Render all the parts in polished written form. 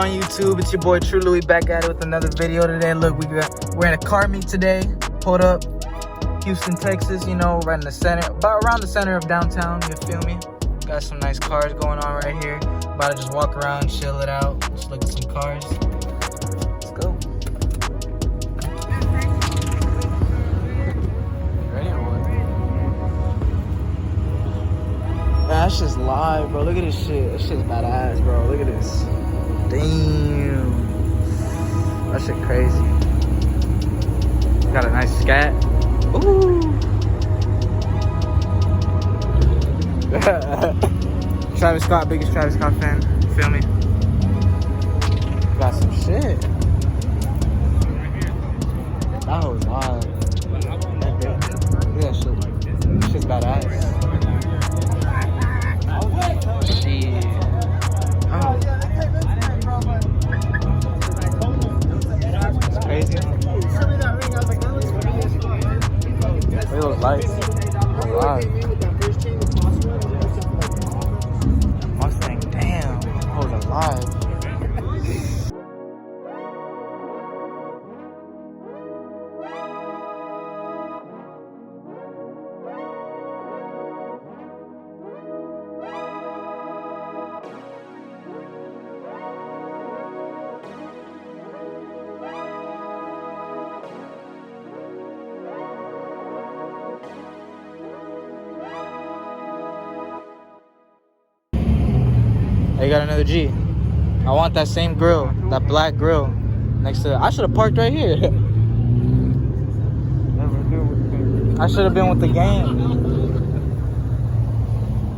on YouTube? It's your boy True Louis back at it with another video today. Look, we're in a car meet today. Pulled up Houston, Texas, you know, right in the center, about around the center of downtown, you feel me? Got some nice cars going on right here. About to just walk around, chill it out, just look at some cars. Let's go. Ready or what? That's just live, bro. Look at this shit. This shit's badass, bro. Look at this. Damn. That shit crazy. Got a nice scat. Ooh. Travis Scott, biggest Travis Scott fan. You feel me? Got some shit. That was wild. Yeah, shit. Shit's badass. Shit. Oh. It's crazy. Look at those lights. Wow. Mustang, damn. Oh, it's alive. You got another G. I want that same grill, that black grill next to it. I should have parked right here. I should have been with the game.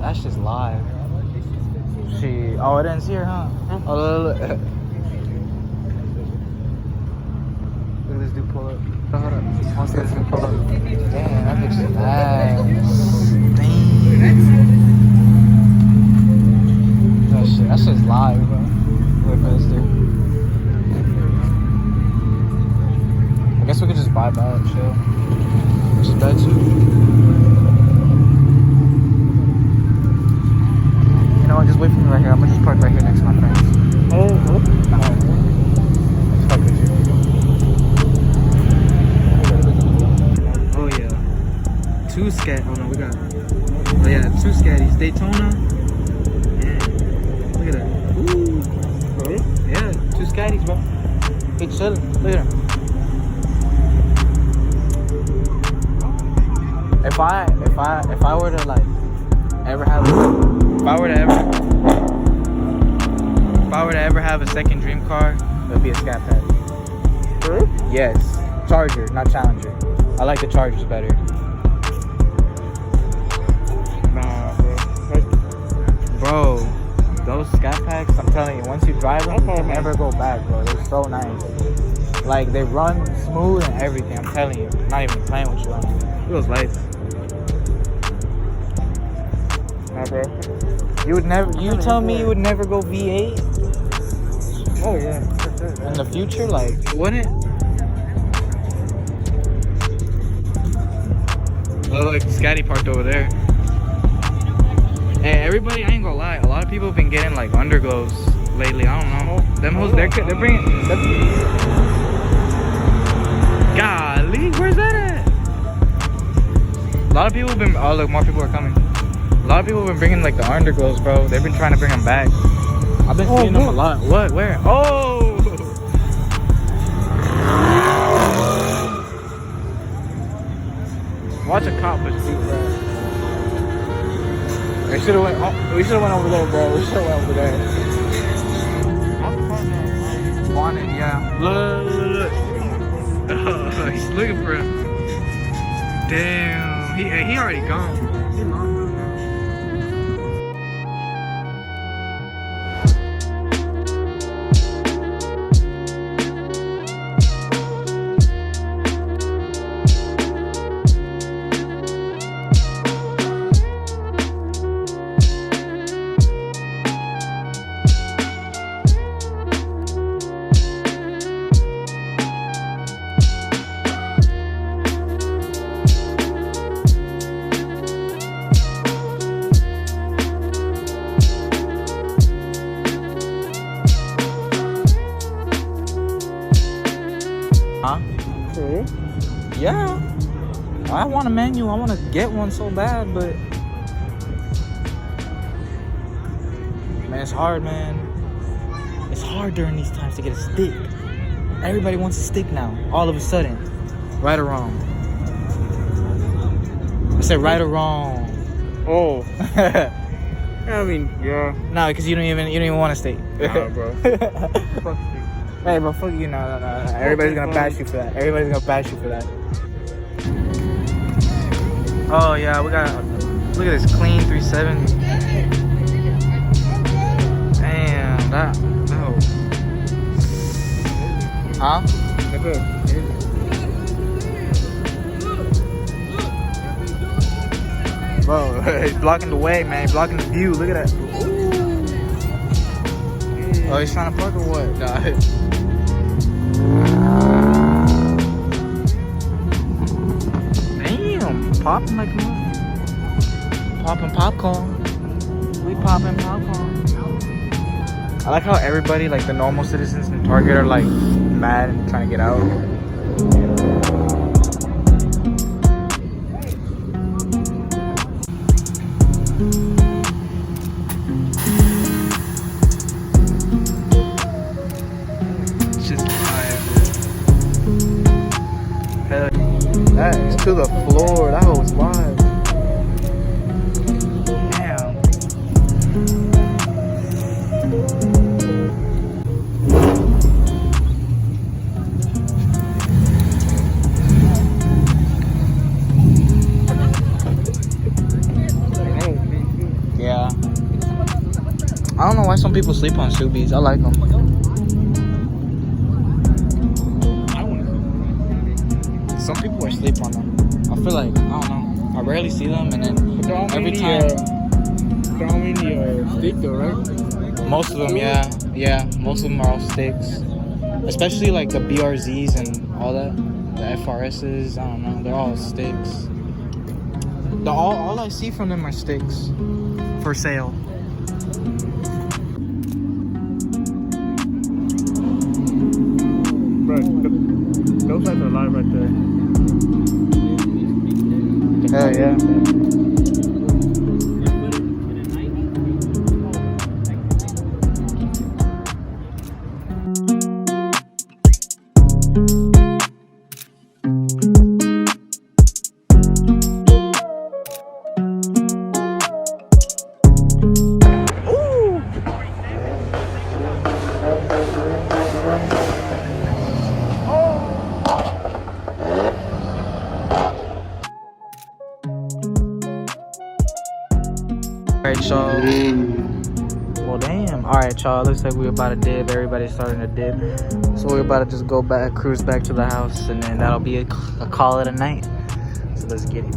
That's just live. She, oh, it ends here, huh? Oh, look. Look at this dude pull up. Hold up. I want to see this dude pull up. Damn, that bitch is nice. Damn. That's just live, bro. Wait for this dude. I guess we could just vibe out and chill. Just bed too. You know what? Just wait for me right here. I'm gonna just park right here next to my friends. Oh yeah. Two scat. Oh no, we got. Oh yeah, two scatties. Daytona. Look at that. Ooh. Really? Yeah, two scatties, bro. Hey, chill. Look at him. If I were to like ever have if I were to ever have a second dream car, it would be a Scat Pack. Really? Yes. Charger, not Challenger. I like the Chargers better. Nah, bro. Those Scat Packs, I'm telling you, once you drive them, you can never go back, bro. They're so nice. Like, they run smooth and everything, I'm telling you. I'm not even playing with you on it. Look at those lights. Okay. You would never, you tell me you would never go V8? Oh, yeah. In the future, like, wouldn't? Oh, look, Scatty parked over there. Hey, everybody, I ain't gonna lie. A lot of people have been getting like underglows lately. I don't know. Them hoes, they're bringing. Golly, where's that at? A lot of people have been. Oh, look, more people are coming. A lot of people have been bringing like the underglows, bro. They've been trying to bring them back. I've been seeing them a lot. What? Where? Oh! Watch a cop push people back. We should have went over there, bro. We should have went over there. Wanted, yeah. Look. Oh, he's looking for him. Damn. He already gone. He long gone. want a manual. I want to get one so bad, but man, it's hard, man. It's hard during these times to get a stick. Everybody wants a stick now, all of a sudden. Right or wrong? I said right or wrong. Oh. I mean, yeah. No, because you don't even want a steak. Nah, bro. Fuck steak. Hey, bro, fuck you. No. Everybody's gonna bash you for that. Everybody's gonna bash you for that. Oh yeah, we got. Look at this clean 370. Damn, that. No. Huh? Bro, he's blocking the way, man. He's blocking the view. Look at that. Oh, he's trying to park or what? Nah. Damn, popping like a mother. Popping popcorn. We popping popcorn. I like how everybody, like the normal citizens in Target, are like mad and trying to get out. It's just fire. That is to the floor. That was wild. Damn. Yeah. I don't know why some people sleep on Subies. I like them. Some people are asleep on them. I feel like, I don't know. I rarely see them, and then every time. They're all mainly stick though, right? Most of them, yeah. Yeah, most of them are all sticks. Especially like the BRZs and all that. The FRSs, I don't know. They're all sticks. All I see from them are sticks. For sale. Bro, those guys are alive right there. Hell yeah. Alright, y'all. Well, damn. Alright, y'all. Looks like we're about to dip. Everybody's starting to dip. So we're about to just go back, cruise back to the house, and then that'll be a call it a night. So let's get it.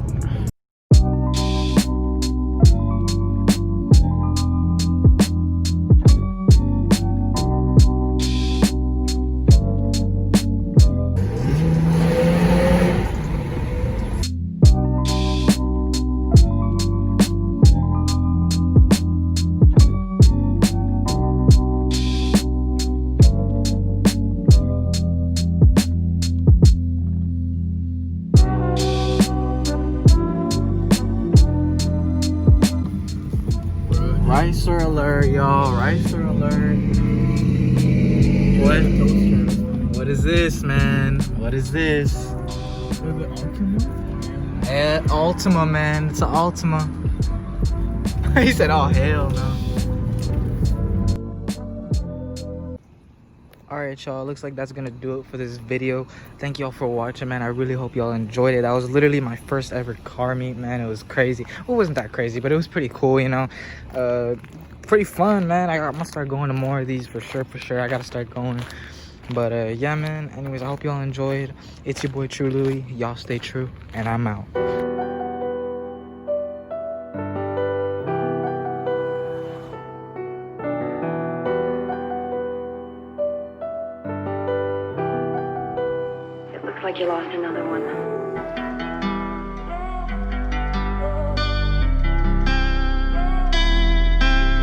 Ricer alert, y'all. Ricer alert. What is this, man? What is this? Altima, man. It's an Altima. He said, oh, hell no. Alright, y'all. Looks like that's gonna do it for this video. Thank y'all for watching, man. I really hope y'all enjoyed it. That was literally my first ever car meet, man. It was crazy. Well, it wasn't that crazy, but it was pretty cool, you know. Pretty fun, man. I'm gonna start going to more of these for sure. I gotta start going. But yeah, man. Anyways, I hope y'all enjoyed. It's your boy True Louis. Y'all stay true, and I'm out. Looks like you lost another one.